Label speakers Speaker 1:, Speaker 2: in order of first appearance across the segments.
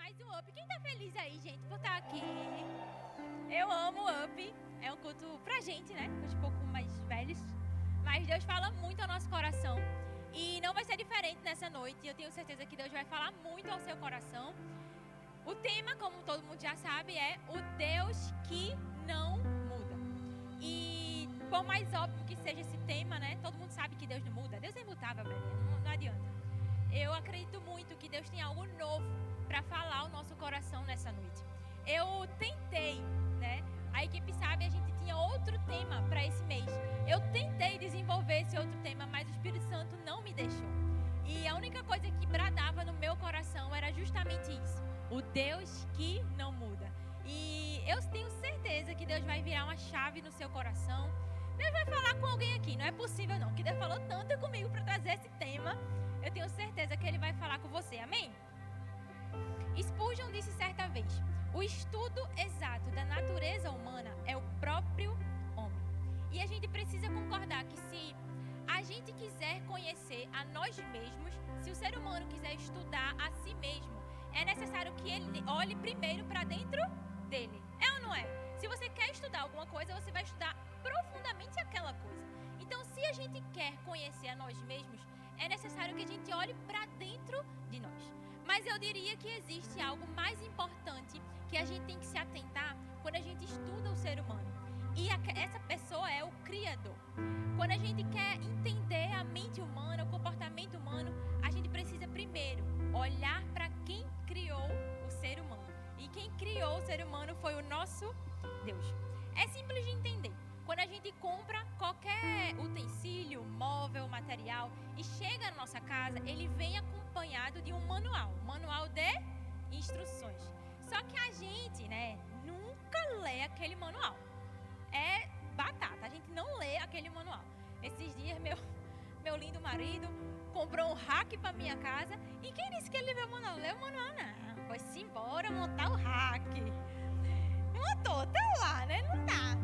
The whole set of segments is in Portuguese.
Speaker 1: mais um Up. Quem tá feliz aí, gente, por estar aqui? Eu amo o Up. É um culto pra gente, né? Os um pouco mais velhos. Mas Deus fala muito ao nosso coração. E não vai ser diferente nessa noite. Eu tenho certeza que Deus vai falar muito ao seu coração. O tema, como todo mundo já sabe, é o Deus que não muda. E por mais óbvio que seja esse tema, né? Todo mundo sabe que Deus não muda. Deus é imutável, Belinha. Não adianta. Eu acredito muito que Deus tem algo novo para falar ao nosso coração nessa noite. Eu tentei, né? A equipe sabe, a gente tinha outro tema para esse mês. Eu tentei desenvolver esse outro tema, mas o Espírito Santo não me deixou. E a única coisa que bradava no meu coração era justamente isso. O Deus que não muda. E eu tenho certeza que Deus vai virar uma chave no seu coração. Deus vai falar com alguém aqui. Não é possível não, que Deus falou tanto comigo para trazer esse tema. Eu tenho certeza que Ele vai falar com você. Amém? Spurgeon disse certa vez: o estudo exato da natureza humana é o próprio homem. E a gente precisa concordar que se a gente quiser conhecer a nós mesmos, se o ser humano quiser estudar a si mesmo, é necessário que ele olhe primeiro para dentro dele. É ou não é? Se você quer estudar alguma coisa, você vai estudar profundamente aquela coisa. Então, se a gente quer conhecer a nós mesmos, é necessário que a gente olhe para dentro de nós. Mas eu diria que existe algo mais importante que a gente tem que se atentar quando a gente estuda o ser humano. E essa pessoa é o Criador. Quando a gente quer entender a mente humana, o comportamento humano, a gente precisa primeiro olhar para quem criou o ser humano. E quem criou o ser humano foi o nosso Deus. É simples de entender. Quando a gente compra qualquer utensílio, móvel, material e chega na nossa casa, ele vem acompanhado de um manual de instruções. Só que a gente, né, nunca lê aquele manual. É batata, a gente não lê aquele manual. Esses dias meu lindo marido comprou um rack para minha casa e quem disse que ele leu o manual? Leu o manual não, foi-se embora montar o rack. Montou, tá lá, né? Não tá.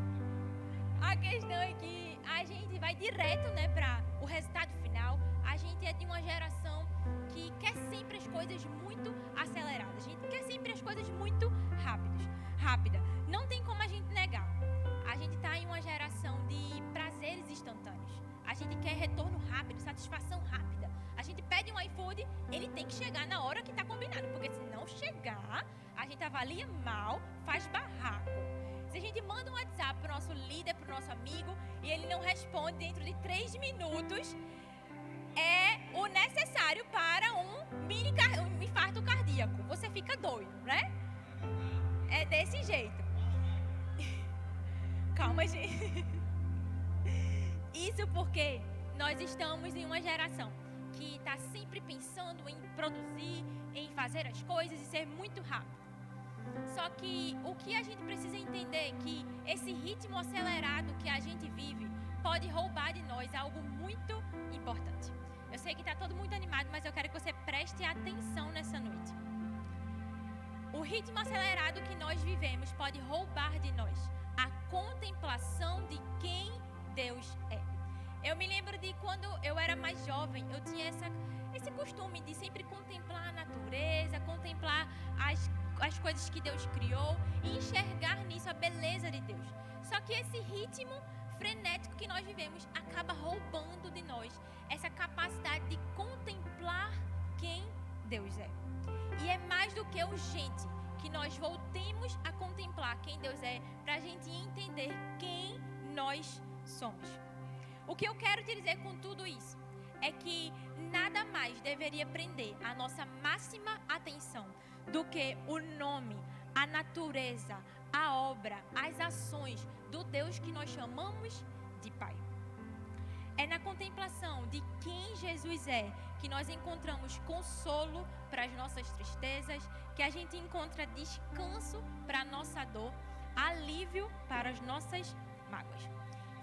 Speaker 1: A questão é que a gente vai direto, né, para o resultado final. A gente é de uma geração que quer sempre as coisas muito aceleradas. A gente quer sempre as coisas muito rápida. Não tem como a gente negar. A gente está em uma geração de prazeres instantâneos. A gente quer retorno rápido, satisfação rápida. A gente pede um iFood, ele tem que chegar na hora que está combinado. Porque se não chegar, a gente avalia mal, faz barraco. Se a gente manda um WhatsApp para o nosso líder, para o nosso amigo, e ele não responde dentro de 3 minutos, é o necessário para um infarto cardíaco. Você fica doido, né? É desse jeito. Calma, gente. Isso porque nós estamos em uma geração que está sempre pensando em produzir, em fazer as coisas e ser muito rápido. Só que o que a gente precisa entender é que esse ritmo acelerado que a gente vive pode roubar de nós algo muito importante. Eu sei que está todo muito animado, mas eu quero que você preste atenção nessa noite. O ritmo acelerado que nós vivemos pode roubar de nós a contemplação de quem Deus é. Eu me lembro de quando eu era mais jovem, eu tinha esse costume de sempre contemplar a natureza, contemplar as coisas que Deus criou e enxergar nisso a beleza de Deus. Só que esse ritmo frenético que nós vivemos acaba roubando de nós essa capacidade de contemplar quem Deus é. E é mais do que urgente que nós voltemos a contemplar quem Deus é para a gente entender quem nós somos. O que eu quero te dizer com tudo isso é que nada mais deveria prender a nossa máxima atenção do que o nome, a natureza, a obra, as ações do Deus que nós chamamos de Pai. É na contemplação de quem Jesus é que nós encontramos consolo para as nossas tristezas, que a gente encontra descanso para a nossa dor, alívio para as nossas mágoas.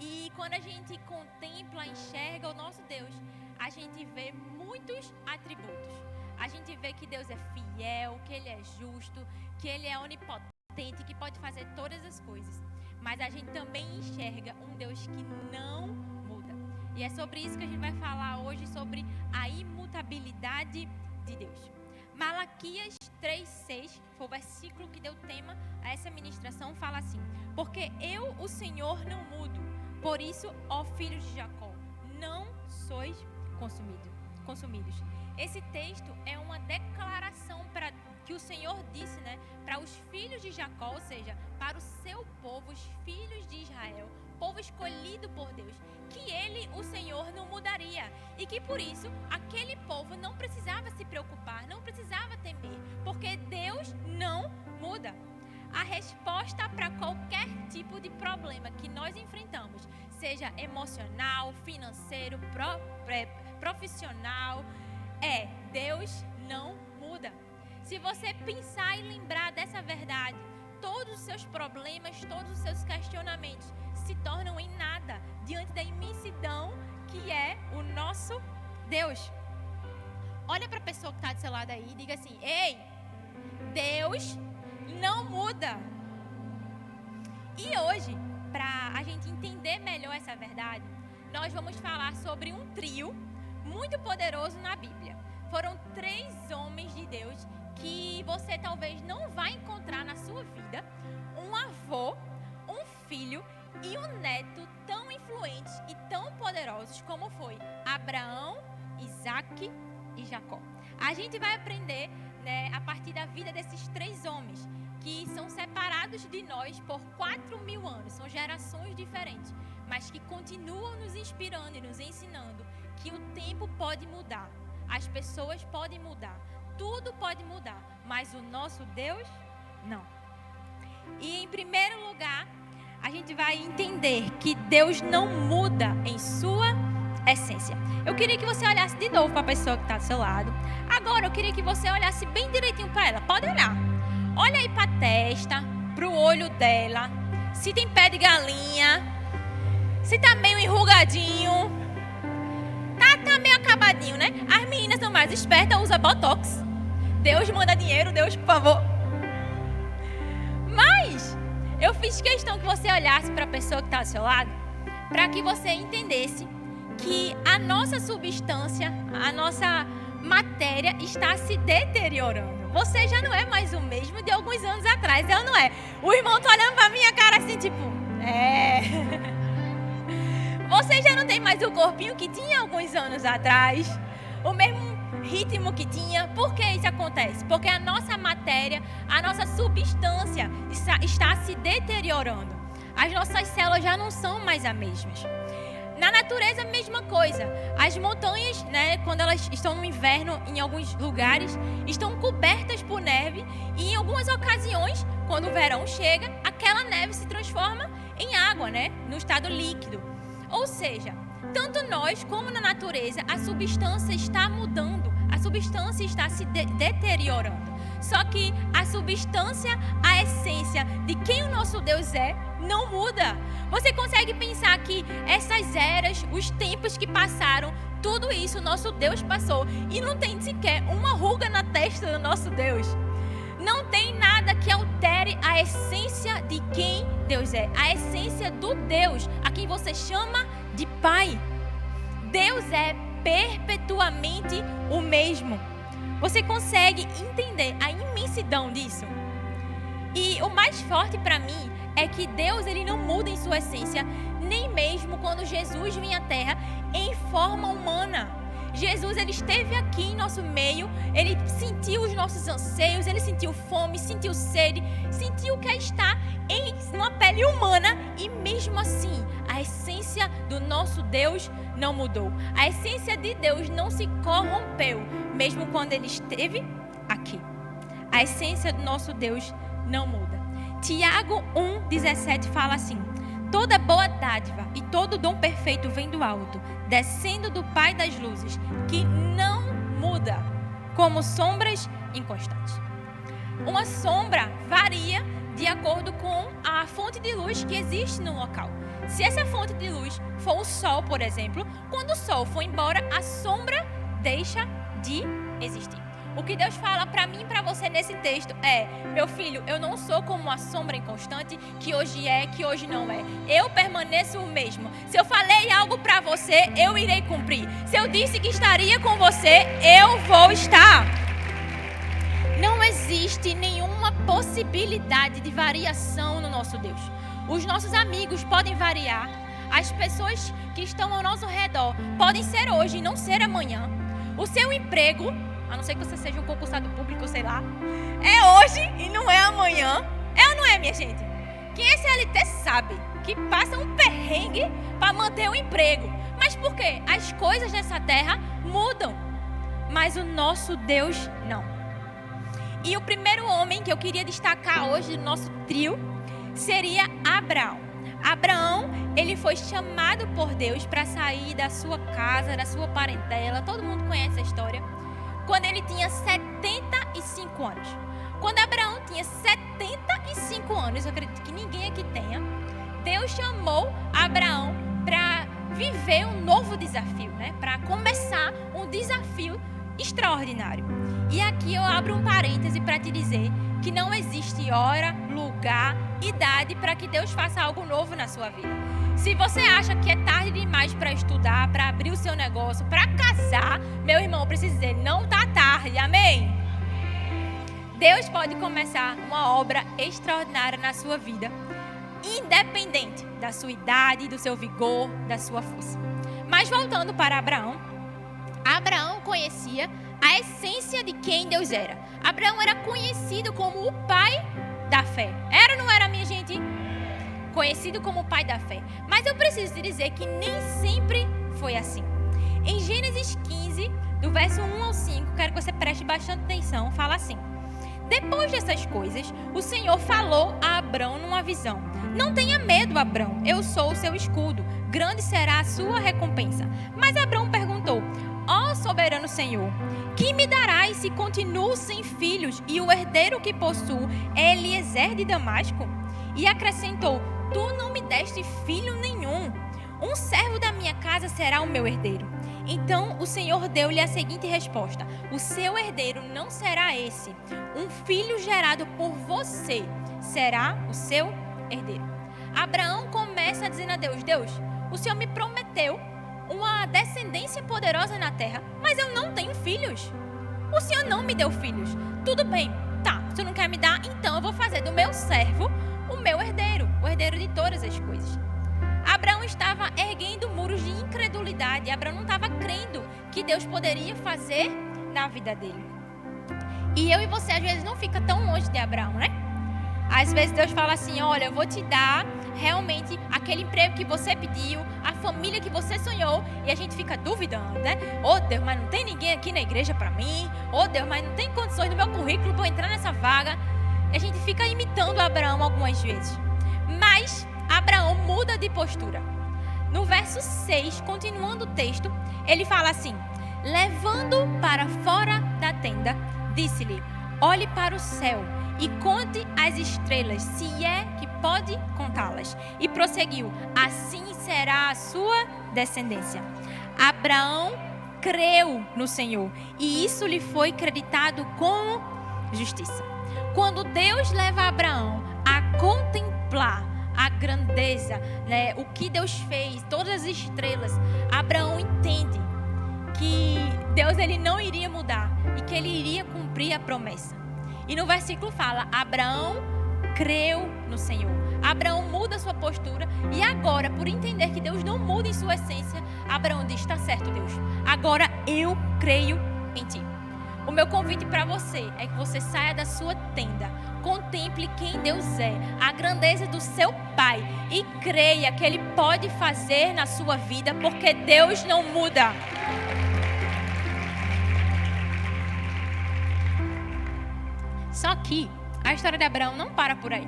Speaker 1: E quando a gente contempla, enxerga o nosso Deus, a gente vê muitos atributos. A gente vê que Deus é fiel, que Ele é justo, que Ele é onipotente, que pode fazer todas as coisas. Mas a gente também enxerga um Deus que não muda. E é sobre isso que a gente vai falar hoje, sobre a imutabilidade de Deus. Malaquias 3:6, que foi o versículo que deu tema a essa ministração, fala assim: porque eu, o Senhor, não mudo. Por isso, ó filhos de Jacó, não sois consumidos. Esse texto é uma declaração que o Senhor disse, né, para os filhos de Jacó, ou seja, para o seu povo, os filhos de Israel, povo escolhido por Deus, que ele, o Senhor, não mudaria. E que por isso, aquele povo não precisava se preocupar, não precisava temer, porque Deus não muda. A resposta para qualquer tipo de problema que nós enfrentamos, seja emocional, financeiro, profissional, Deus não muda. Se você pensar e lembrar dessa verdade, todos os seus problemas, todos os seus questionamentos se tornam em nada diante da imensidão que é o nosso Deus. Olha para a pessoa que está do seu lado aí e diga assim: ei, Deus não muda. E hoje, para a gente entender melhor essa verdade, nós vamos falar sobre um trio muito poderoso na Bíblia. Foram 3 homens de Deus que você talvez não vai encontrar na sua vida. Um avô, um filho e um neto tão influentes e tão poderosos como foi Abraão, Isaac e Jacó. A gente vai aprender, né, a partir da vida desses 3 homens, que são separados de nós por 4.000 anos. São gerações diferentes, mas que continuam nos inspirando e nos ensinando que o tempo pode mudar, as pessoas podem mudar, tudo pode mudar, mas o nosso Deus, não. E em primeiro lugar, a gente vai entender que Deus não muda em sua essência. Eu queria que você olhasse de novo para a pessoa que está do seu lado. Agora eu queria que você olhasse bem direitinho para ela. Pode olhar. Olha aí para a testa, para o olho dela. Se tem pé de galinha, se está meio enrugadinho. Tá meio acabadinho, né? As meninas são mais espertas, usam botox. Deus manda dinheiro, Deus, por favor. Mas eu fiz questão que você olhasse para a pessoa que está do seu lado, para que você entendesse que a nossa substância, a nossa matéria está se deteriorando. Você já não é mais o mesmo de alguns anos atrás, eu não é? O irmão tá olhando pra minha cara assim, tipo, Você já não tem mais o corpinho que tinha alguns anos atrás, o mesmo ritmo que tinha. Por que isso acontece? Porque a nossa matéria, a nossa substância está se deteriorando. As nossas células já não são mais as mesmas. Na natureza, a mesma coisa. As montanhas, né, quando elas estão no inverno, em alguns lugares, estão cobertas por neve. E em algumas ocasiões, quando o verão chega, aquela neve se transforma em água, né, no estado líquido. Ou seja, tanto nós como na natureza, a substância está mudando. A substância está se deteriorando. Só que a substância, a essência de quem o nosso Deus é, não muda. Você consegue pensar que essas eras, os tempos que passaram, tudo isso o nosso Deus passou e não tem sequer uma ruga na testa do nosso Deus. Não tem nada que altere a essência de quem Deus é, a essência do Deus a quem você chama de Pai. Deus é perpetuamente o mesmo. Você consegue entender a imensidão disso? E o mais forte para mim é que Deus, ele não muda em sua essência, nem mesmo quando Jesus vinha à Terra em forma humana. Jesus, ele esteve aqui em nosso meio, ele sentiu os nossos anseios, ele sentiu fome, sentiu sede, sentiu o que é estar em uma pele humana e mesmo assim, a essência do nosso Deus não mudou. A essência de Deus não se corrompeu, mesmo quando ele esteve aqui. A essência do nosso Deus não muda. Tiago 1,17 fala assim: toda boa dádiva e todo dom perfeito vem do alto, descendo do Pai das luzes, que não muda, como sombras inconstantes. Uma sombra varia de acordo com a fonte de luz que existe no local. Se essa fonte de luz for o sol, por exemplo, quando o sol for embora, a sombra deixa de existir. O que Deus fala para mim e para você nesse texto é: meu filho, eu não sou como uma sombra inconstante, que hoje é, que hoje não é. Eu permaneço o mesmo. Se eu falei algo para você, eu irei cumprir. Se eu disse que estaria com você, eu vou estar. Não existe nenhuma possibilidade de variação no nosso Deus. Os nossos amigos podem variar. As pessoas que estão ao nosso redor podem ser hoje e não ser amanhã. O seu emprego, a não ser que você seja um concursado público, sei lá, é hoje e não é amanhã. É ou não é, minha gente? Quem é CLT sabe que passa um perrengue para manter o emprego. Mas por quê? As coisas nessa terra mudam. Mas o nosso Deus não. E o primeiro homem que eu queria destacar hoje no nosso trio seria Abraão. Abraão, ele foi chamado por Deus para sair da sua casa, da sua parentela. Todo mundo conhece a história. Quando ele tinha 75 anos. Quando Abraão tinha 75 anos, eu acredito que ninguém aqui tenha, Deus chamou Abraão para viver um novo desafio, né? Para começar um desafio extraordinário. E aqui eu abro um parêntese para te dizer que não existe hora, lugar, idade para que Deus faça algo novo na sua vida. Se você acha que é tarde demais para estudar, para abrir o seu negócio, para casar, meu irmão, eu preciso dizer, não está tarde, amém? Deus pode começar uma obra extraordinária na sua vida, independente da sua idade, do seu vigor, da sua força. Mas voltando para Abraão, Abraão conhecia a essência de quem Deus era. Abraão era conhecido como o pai da fé. Era ou não era, minha gente? Conhecido como o pai da fé. Mas eu preciso te dizer que nem sempre foi assim. Em Gênesis 15, do verso 1 ao 5, quero que você preste bastante atenção, fala assim: depois dessas coisas, o Senhor falou a Abrão numa visão: não tenha medo, Abrão, eu sou o seu escudo, grande será a sua recompensa. Mas Abrão perguntou: ó soberano Senhor, que me darás se continuo sem filhos e o herdeiro que possuo é Eliezer de Damasco? E acrescentou: tu não me deste filho nenhum. Um servo da minha casa será o meu herdeiro. Então o Senhor deu-lhe a seguinte resposta: o seu herdeiro não será esse. Um filho gerado por você será o seu herdeiro. Abraão começa dizendo a Deus: Deus, o Senhor me prometeu uma descendência poderosa na terra, mas eu não tenho filhos. O Senhor não me deu filhos. Tudo bem, tá, o Senhor não quer me dar, então eu vou fazer do meu servo o meu herdeiro, o herdeiro de todas as coisas. Abraão estava erguendo muros de incredulidade. Abraão não estava crendo que Deus poderia fazer na vida dele. E eu e você, às vezes, não fica tão longe de Abraão, né? Às vezes Deus fala assim: olha, eu vou te dar realmente aquele emprego que você pediu, a família que você sonhou, e a gente fica duvidando, né? Oh Deus, mas não tem ninguém aqui na igreja para mim. Oh Deus, mas não tem condições no meu currículo para eu entrar nessa vaga. E a gente fica imitando Abraão algumas vezes. Mas Abraão muda de postura. No verso 6, continuando o texto, ele fala assim: levando para fora da tenda, disse-lhe: olhe para o céu e conte as estrelas, se é que pode contá-las. E prosseguiu: assim será a sua descendência. Abraão creu no Senhor e isso lhe foi creditado como justiça. Quando Deus leva Abraão a contemplar a grandeza, né, o que Deus fez, todas as estrelas, Abraão entende que Deus ele não iria mudar e que ele iria cumprir a promessa. E no versículo fala: Abraão creu no Senhor. Abraão muda sua postura e agora, por entender que Deus não muda em sua essência, Abraão diz: está certo, Deus, agora eu creio em ti. O meu convite para você é que você saia da sua tenda, contemple quem Deus é, a grandeza do seu Pai e creia que Ele pode fazer na sua vida, porque Deus não muda. Só que a história de Abraão não para por aí.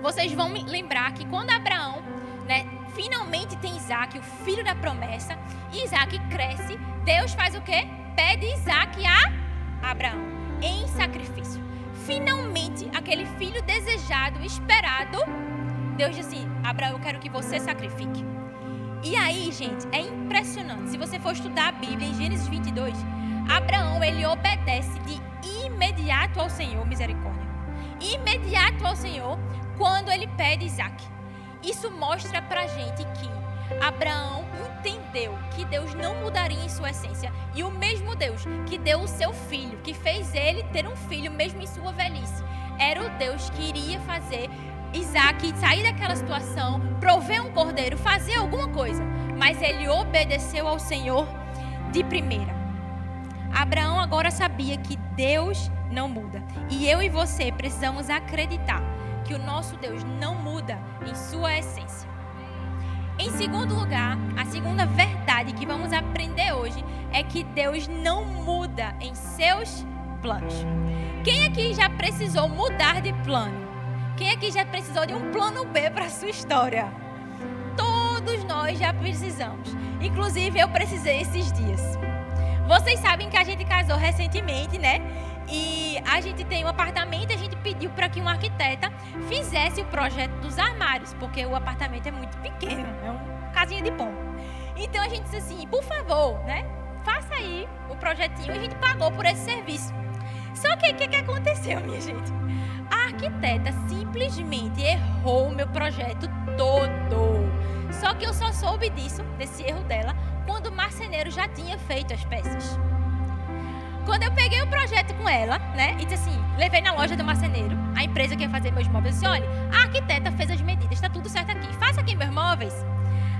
Speaker 1: Vocês vão me lembrar que quando Abraão, né, finalmente tem Isaac, o filho da promessa, e Isaac cresce, Deus faz o quê? Pede Isaac a Abraão em sacrifício. Finalmente, aquele filho desejado, esperado, Deus diz assim: Abraão, eu quero que você sacrifique. E aí, gente, é impressionante. Se você for estudar a Bíblia em Gênesis 22, Abraão, ele obedece de imediato ao Senhor, misericórdia. Imediato ao Senhor, quando ele pede Isaac. Isso mostra pra gente que Abraão entendeu que Deus não mudaria em sua essência. E o mesmo Deus que deu o seu filho, que fez ele ter um filho mesmo em sua velhice, era o Deus que iria fazer Isaac sair daquela situação, prover um cordeiro, fazer alguma coisa. Mas ele obedeceu ao Senhor de primeira. Abraão agora sabia que Deus não muda. E eu e você precisamos acreditar que o nosso Deus não muda em sua essência. Em segundo lugar, a segunda verdade que vamos aprender hoje é que Deus não muda em seus planos. Quem aqui já precisou mudar de plano? Quem aqui já precisou de um plano B para a sua história? Todos nós já precisamos. Inclusive, eu precisei esses dias. Vocês sabem que a gente casou recentemente, né? E a gente tem um apartamento e a gente pediu para que um arquiteta fizesse o projeto dos armários, porque o apartamento é muito pequeno, é uma casinha de pombo. Então a gente disse assim, por favor, né? Faça aí o projetinho, e a gente pagou por esse serviço. Só que o que aconteceu, minha gente? A arquiteta simplesmente errou o meu projeto todo. Só que eu só soube desse erro dela, quando o marceneiro já tinha feito as peças. Quando eu peguei o projeto com ela, né, e disse assim, levei na loja do marceneiro, a empresa que ia fazer meus móveis, disse, olha, a arquiteta fez as medidas, está tudo certo aqui, faça aqui meus móveis.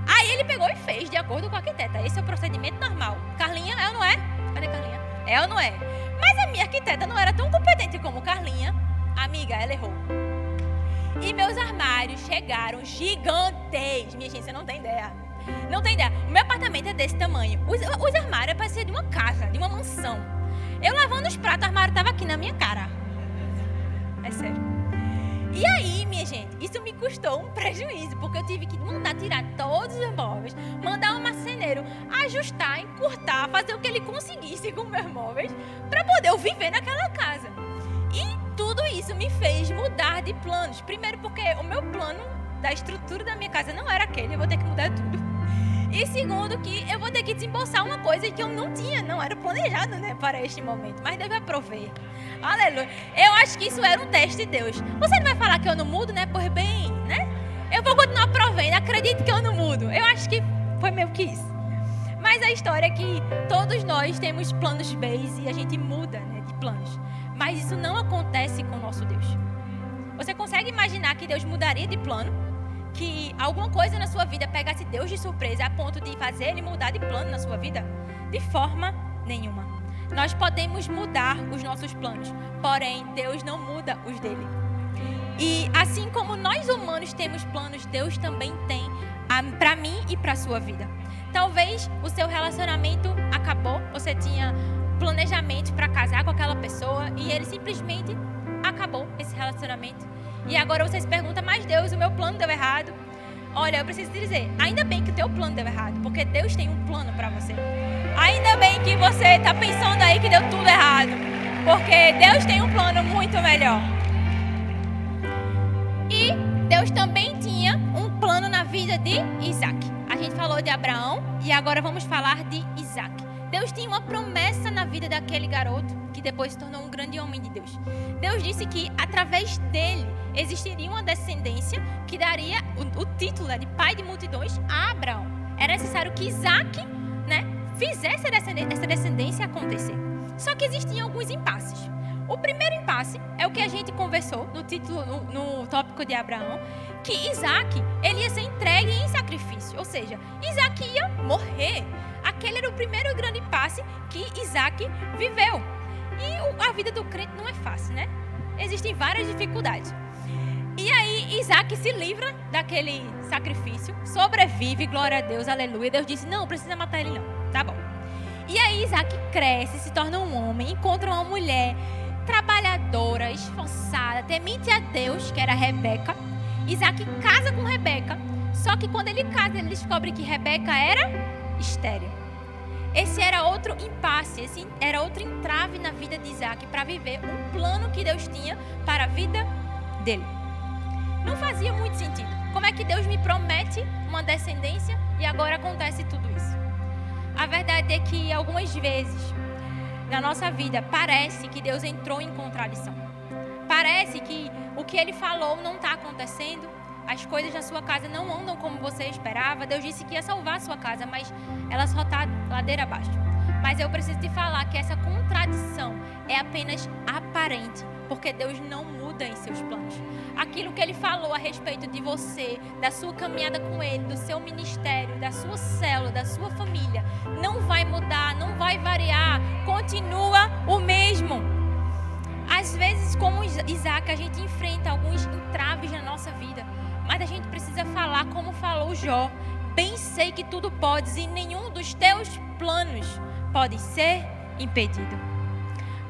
Speaker 1: Aí ele pegou e fez de acordo com a arquiteta. Esse é o procedimento normal. Carlinha, é ou não é? Cadê Carlinha? É ou não é? Mas a minha arquiteta não era tão competente como Carlinha. Amiga, ela errou. E meus armários chegaram gigantes. Minha gente, você não tem ideia. Não tem ideia. O meu apartamento é desse tamanho. Os armários pareciam de uma casa, de uma mansão. Eu lavando os pratos, o armário estava aqui na minha cara. É sério. E aí, minha gente, isso me custou um prejuízo, porque eu tive que mandar tirar todos os móveis, mandar o marceneiro ajustar, encurtar, fazer o que ele conseguisse com meus móveis, para poder eu viver naquela casa. E tudo isso me fez mudar de planos. Primeiro porque o meu plano da estrutura da minha casa não era aquele, eu vou ter que mudar tudo. E segundo que eu vou ter que desembolsar uma coisa que eu não tinha, não era planejado, né, para este momento. Mas Deus vai prover. Aleluia. Eu acho que isso era um teste de Deus. Você não vai falar que eu não mudo, né? Pois bem, né? Eu vou continuar provendo. Acredite que eu não mudo. Eu acho que foi meio que isso. Mas a história é que todos nós temos planos B e a gente muda, né, de planos. Mas isso não acontece com o nosso Deus. Você consegue imaginar que Deus mudaria de plano? Que alguma coisa na sua vida pegasse Deus de surpresa a ponto de fazer Ele mudar de plano na sua vida? De forma nenhuma. Nós podemos mudar os nossos planos, porém Deus não muda os dele. E assim como nós humanos temos planos, Deus também tem para mim e para a sua vida. Talvez o seu relacionamento acabou, você tinha planejamento para casar com aquela pessoa e ele simplesmente acabou esse relacionamento. E agora você se pergunta, mas Deus, o meu plano deu errado. Olha, eu preciso te dizer, ainda bem que o teu plano deu errado, porque Deus tem um plano para você. Ainda bem que você está pensando aí que deu tudo errado, porque Deus tem um plano muito melhor. E Deus também tinha um plano na vida de Isaac. A gente falou de Abraão e agora vamos falar de Isaac. Deus tinha uma promessa na vida daquele garoto que depois se tornou um grande homem de Deus. Deus disse que através dele existiria uma descendência que daria o título de pai de multidões a Abraão. Era necessário que Isaac, né, fizesse essa descendência acontecer. Só que existiam alguns impasses. O primeiro impasse é o que a gente conversou no título, no tópico de Abraão, que Isaac, ele ia ser entregue em sacrifício. Ou seja, Isaac ia morrer. Aquele era o primeiro grande impasse que Isaac viveu. E a vida do crente não é fácil, né? Existem várias dificuldades. E aí Isaac se livra daquele sacrifício, sobrevive, glória a Deus, aleluia. Deus disse, não precisa matar ele não, tá bom. E aí Isaac cresce, se torna um homem, encontra uma mulher trabalhadora, esforçada, temente a Deus, que era Rebeca. Isaac casa com Rebeca, só que quando ele casa, ele descobre que Rebeca era estéril. Esse era outro impasse, esse era outro entrave na vida de Isaac para viver um plano que Deus tinha para a vida dele. Não fazia muito sentido. Como é que Deus me promete uma descendência e agora acontece tudo isso? A verdade é que algumas vezes na nossa vida parece que Deus entrou em contradição. Parece que o que Ele falou não está acontecendo as coisas na sua casa não andam como você esperava, Deus disse que ia salvar a sua casa, mas ela só está ladeira abaixo. Mas eu preciso te falar que essa contradição é apenas aparente, porque Deus não muda em seus planos. Aquilo que Ele falou a respeito de você, da sua caminhada com Ele, do seu ministério, da sua célula, da sua família, não vai mudar, não vai variar, continua o mesmo. Às vezes, como Isaac, a gente enfrenta alguns entraves na nossa vida, mas a gente precisa falar como falou Jó: bem sei que tudo podes e nenhum dos teus planos pode ser impedido.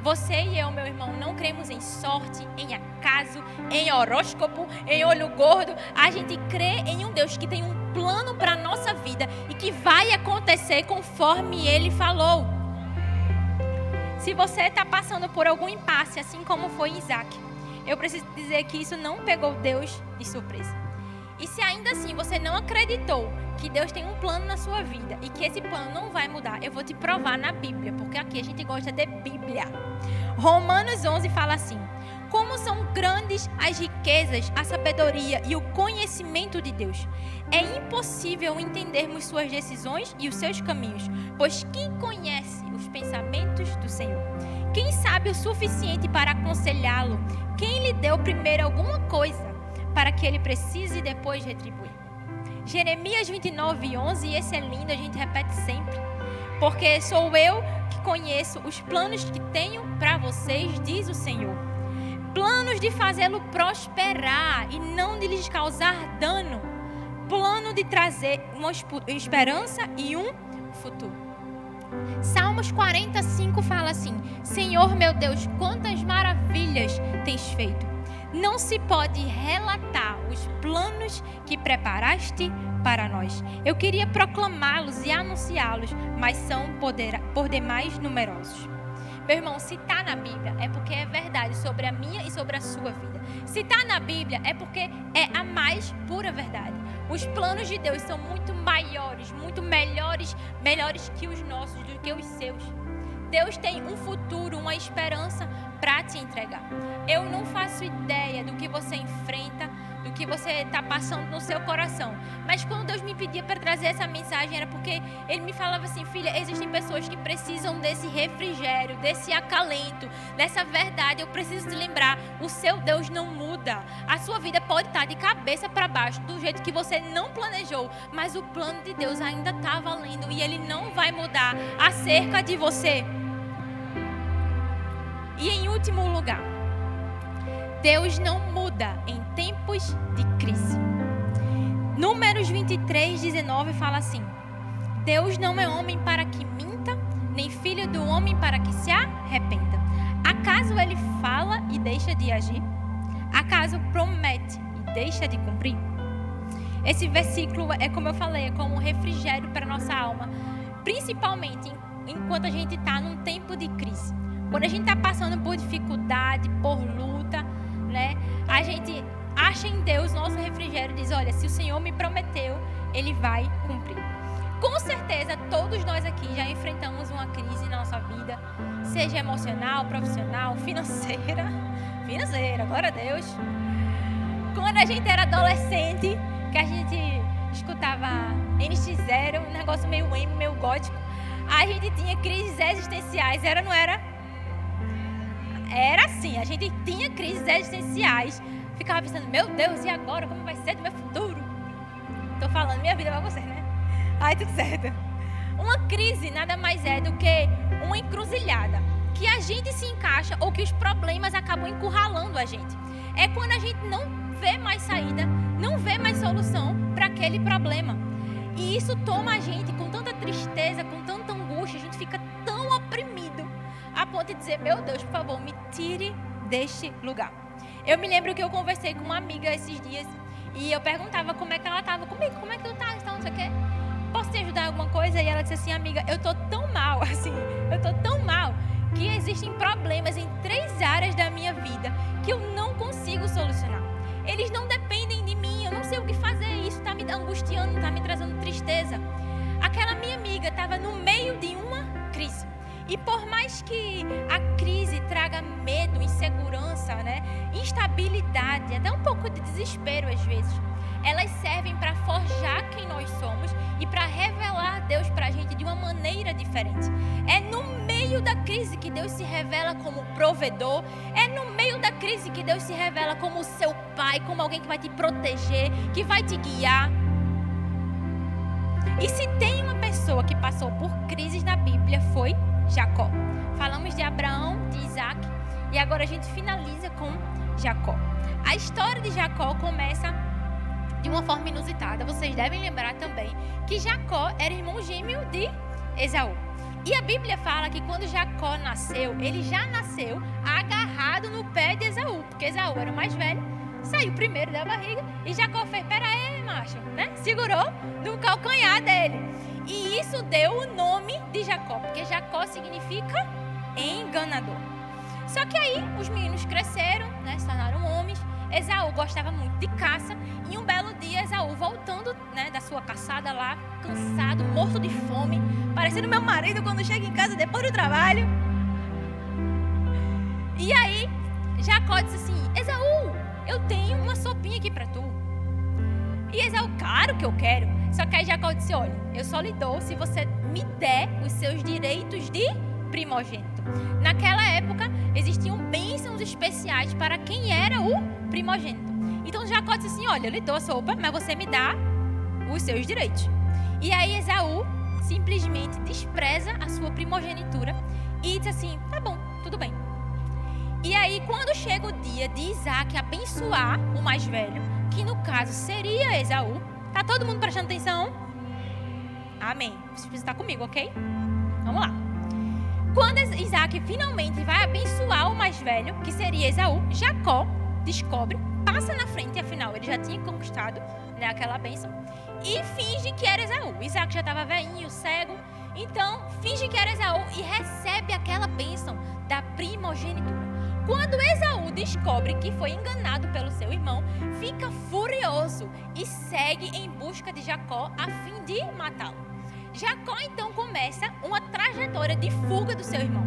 Speaker 1: Você e eu, meu irmão, não cremos em sorte, em acaso, em horóscopo, em olho gordo. A gente crê em um Deus que tem um plano para a nossa vida e que vai acontecer conforme Ele falou. Se você está passando por algum impasse, assim como foi Isaac, eu preciso dizer que isso não pegou Deus de surpresa. E se ainda assim você não acreditou que Deus tem um plano na sua vida e que esse plano não vai mudar, eu vou te provar na Bíblia, porque aqui a gente gosta de Bíblia. Romanos 11 fala assim: como são grandes as riquezas, a sabedoria e o conhecimento de Deus. É impossível entendermos suas decisões e os seus caminhos, pois quem conhece os pensamentos do Senhor? Quem sabe o suficiente para aconselhá-lo? Quem lhe deu primeiro alguma coisa para que ele precise depois retribuir? Jeremias 29:11, e esse é lindo, a gente repete sempre. Porque sou eu que conheço os planos que tenho para vocês, diz o Senhor. Planos de fazê-lo prosperar e não de lhes causar dano. Plano de trazer uma esperança e um futuro. Salmos 45 fala assim: Senhor meu Deus, quantas maravilhas tens feito. Não se pode relatar os planos que preparaste para nós. Eu queria proclamá-los e anunciá-los, mas são por demais numerosos. Meu irmão, se está na Bíblia é porque é verdade sobre a minha e sobre a sua vida. Se está na Bíblia é porque é a mais pura verdade. Os planos de Deus são muito maiores, muito melhores que os nossos, do que os seus. Deus tem um futuro, uma esperança para te entregar. Eu não faço ideia do que você enfrenta, do que você está passando no seu coração. Mas quando Deus me pedia para trazer essa mensagem, era porque Ele me falava assim: filha, existem pessoas que precisam desse refrigério, desse acalento, dessa verdade. Eu preciso te lembrar, o seu Deus não muda. A sua vida pode estar de cabeça para baixo, do jeito que você não planejou, mas o plano de Deus ainda está valendo e Ele não vai mudar acerca de você. E em último lugar, Deus não muda em tempos de crise. Números 23:19 fala assim: Deus não é homem para que minta, nem filho do homem para que se arrependa. Acaso Ele fala e deixa de agir? Acaso promete e deixa de cumprir? Esse versículo é, como eu falei, é como um refrigério para a nossa alma, principalmente enquanto a gente está num tempo de crise. Quando a gente está passando por dificuldade, por luta, né? A gente acha em Deus nosso refrigério e diz: olha, se o Senhor me prometeu, Ele vai cumprir. Com certeza, todos nós aqui já enfrentamos uma crise na nossa vida, seja emocional, profissional, financeira, glória a Deus. Quando a gente era adolescente, que a gente escutava NX0, um negócio meio emo, meio gótico, a gente tinha crises existenciais, era, não era? Era assim, a gente tinha crises existenciais, ficava pensando: meu Deus, e agora? Como vai ser do meu futuro? Tô falando minha vida pra você, né? Ai, tudo certo. Uma crise nada mais é do que uma encruzilhada, que a gente se encaixa ou que os problemas acabam encurralando a gente. É quando a gente não vê mais saída, não vê mais solução para aquele problema. E isso toma a gente com tanta tristeza, com tanta angústia, a gente fica tão oprimido, a ponto de dizer: meu Deus, por favor, me tire deste lugar. Eu me lembro que eu conversei com uma amiga esses dias e eu perguntava como é que ela estava comigo, como é que tu tá, então, não sei o quê. Posso te ajudar em alguma coisa? E ela disse assim: amiga, eu tô tão mal, que existem problemas em 3 áreas da minha vida que eu não consigo solucionar. Eles não dependem de mim, eu não sei o que fazer, isso está me angustiando, está me trazendo tristeza. Aquela minha amiga estava no meio de uma crise. E por mais que a crise traga medo, insegurança, né, instabilidade, habilidade, até um pouco de desespero às vezes, elas servem para forjar quem nós somos e para revelar Deus para a gente de uma maneira diferente. É no meio da crise que Deus se revela como provedor. É no meio da crise que Deus se revela como o seu pai, como alguém que vai te proteger, que vai te guiar. E se tem uma pessoa que passou por crises na Bíblia, foi Jacó. Falamos de Abraão, de Isaac, e agora a gente finaliza com Jacó. A história de Jacó começa de uma forma inusitada. Vocês devem lembrar também que Jacó era irmão gêmeo de Esaú. E a Bíblia fala que quando Jacó nasceu, ele já nasceu agarrado no pé de Esaú, porque Esaú era o mais velho, saiu primeiro da barriga, e Jacó fez, pera aí, macho, né? Segurou no calcanhar dele. E isso deu o nome de Jacó, porque Jacó significa enganador. Só que aí os meninos cresceram, né? Se tornaram homens. Esaú gostava muito de caça, e um belo dia Esaú voltando, né, da sua caçada lá, cansado, morto de fome, parecendo meu marido quando chega em casa depois do trabalho. E aí Jacó disse assim, Esaú, eu tenho uma sopinha aqui para tu. E Esaú, claro que eu quero. Só que aí Jacó disse, olha, eu só lhe dou se você me der os seus direitos de primogênito. Naquela época existiam bênçãos especiais para quem era o primogênito. Então Jacó disse assim, olha, eu lhe dou a sopa, mas você me dá os seus direitos. E aí Esaú simplesmente despreza a sua primogenitura e diz assim, tá bom, tudo bem. E aí quando chega o dia de Isaac abençoar o mais velho, que no caso seria Esaú, tá todo mundo prestando atenção? Amém. Você precisa estar comigo, ok? Vamos lá. Quando Isaac finalmente vai abençoar o mais velho, que seria Esaú, Jacó descobre, passa na frente, afinal ele já tinha conquistado, né, aquela bênção, e finge que era Esaú. Isaac já estava velhinho, cego, então finge que era Esaú e recebe aquela bênção da primogenitura. Quando Esaú descobre que foi enganado pelo seu irmão, fica furioso e segue em busca de Jacó a fim de matá-lo. Jacó então começa uma trajetória de fuga do seu irmão.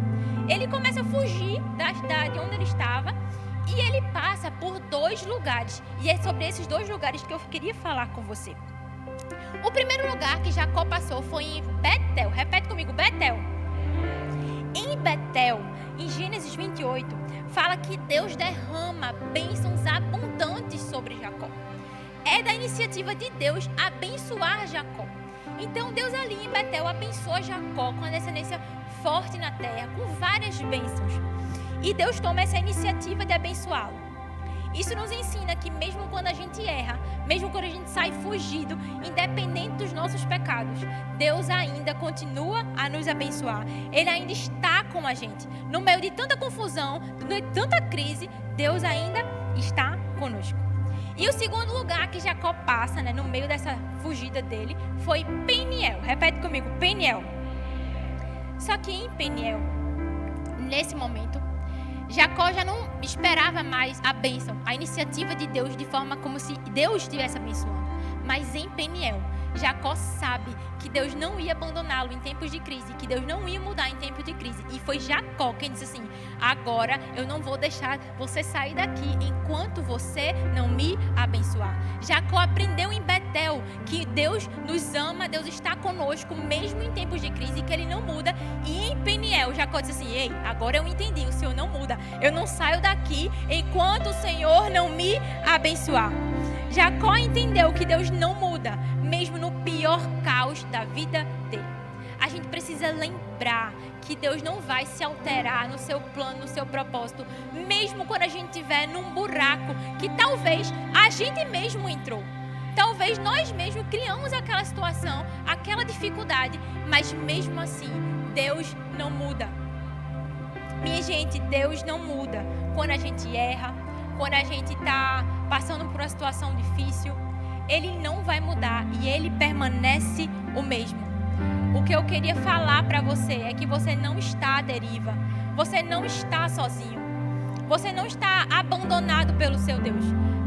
Speaker 1: Ele começa a fugir de onde ele estava e ele passa por 2 lugares. E é sobre esses 2 lugares que eu queria falar com você. O primeiro lugar que Jacó passou foi em Betel. Repete comigo, Betel. Em Betel, em Gênesis 28, fala que Deus derrama bênçãos abundantes sobre Jacó. É da iniciativa de Deus abençoar Jacó. Então Deus ali em Betel abençoa Jacó com a descendência forte na terra, com várias bênçãos. E Deus toma essa iniciativa de abençoá-lo. Isso nos ensina que mesmo quando a gente erra, mesmo quando a gente sai fugido, independente dos nossos pecados, Deus ainda continua a nos abençoar. Ele ainda está com a gente. No meio de tanta confusão, no meio de tanta crise, Deus ainda está conosco. E o segundo lugar que Jacó passa, né, no meio dessa fugida dele, foi Peniel. Repete comigo, Peniel. Só que em Peniel, nesse momento, Jacó já não esperava mais a bênção, a iniciativa de Deus, de forma como se Deus estivesse abençoando. Mas em Peniel, Jacó sabe que Deus não ia abandoná-lo em tempos de crise, que Deus não ia mudar em tempos de crise. E foi Jacó quem disse assim, agora eu não vou deixar você sair daqui enquanto você não me abençoar. Jacó aprendeu em Betel que Deus nos ama, Deus está conosco mesmo em tempos de crise, que Ele não muda. E em Peniel, Jacó disse assim, ei, agora eu entendi, o Senhor não muda. Eu não saio daqui enquanto o Senhor não me abençoar. Jacó entendeu que Deus não muda, mesmo no pior caos da vida dele. A gente precisa lembrar que Deus não vai se alterar no seu plano, no seu propósito, mesmo quando a gente estiver num buraco que talvez a gente mesmo entrou. Talvez nós mesmos criamos aquela situação, aquela dificuldade, mas mesmo assim, Deus não muda. Minha gente, Deus não muda quando a gente erra, quando a gente está passando por uma situação difícil. Ele não vai mudar e Ele permanece o mesmo. O que eu queria falar para você é que você não está à deriva. Você não está sozinho. Você não está abandonado pelo seu Deus.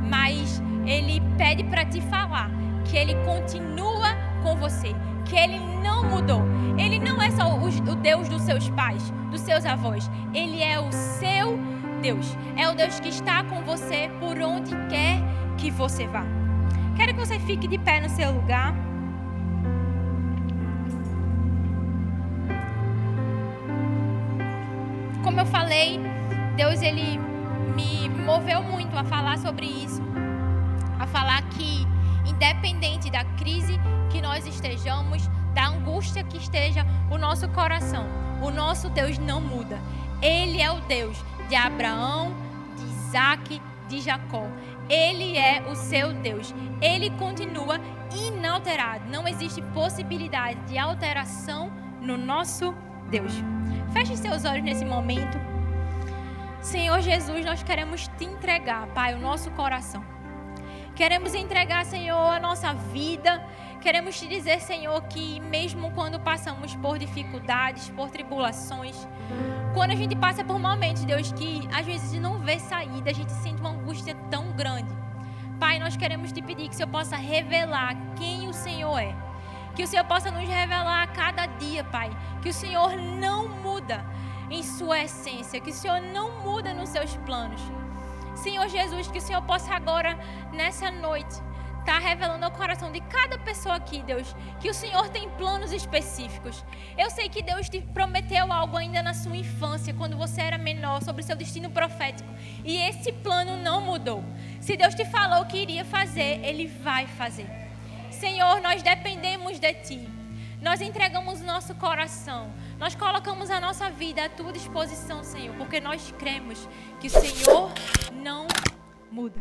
Speaker 1: Mas Ele pede para te falar que Ele continua com você. Que Ele não mudou. Ele não é só o Deus dos seus pais, dos seus avós. Ele é o seu Deus. É o Deus que está com você por onde quer que você vá. Quero que você fique de pé no seu lugar. Como eu falei, Deus ele me moveu muito a falar sobre isso. A falar que independente da crise que nós estejamos, da angústia que esteja o nosso coração, o nosso Deus não muda. Ele é o Deus de Abraão, de Isaac, de Jacó. Ele é o seu Deus. Ele continua inalterado. Não existe possibilidade de alteração no nosso Deus. Feche seus olhos nesse momento. Senhor Jesus, nós queremos te entregar, Pai, o nosso coração. Queremos entregar, Senhor, a nossa vida. Queremos te dizer, Senhor, que mesmo quando passamos por dificuldades, por tribulações, quando a gente passa por momentos, Deus, que às vezes não vê saída, a gente sente uma angústia tão grande. Pai, nós queremos te pedir que o Senhor possa revelar quem o Senhor é. Que o Senhor possa nos revelar a cada dia, Pai. Que o Senhor não muda em sua essência. Que o Senhor não muda nos seus planos. Senhor Jesus, que o Senhor possa agora, nessa noite, estar revelando ao coração de cada pessoa aqui, Deus, que o Senhor tem planos específicos. Eu sei que Deus te prometeu algo ainda na sua infância, quando você era menor, sobre o seu destino profético. E esse plano não mudou. Se Deus te falou que iria fazer, Ele vai fazer. Senhor, nós dependemos de Ti. Nós entregamos o nosso coração. Nós colocamos a nossa vida à Tua disposição, Senhor, porque nós cremos que o Senhor não muda.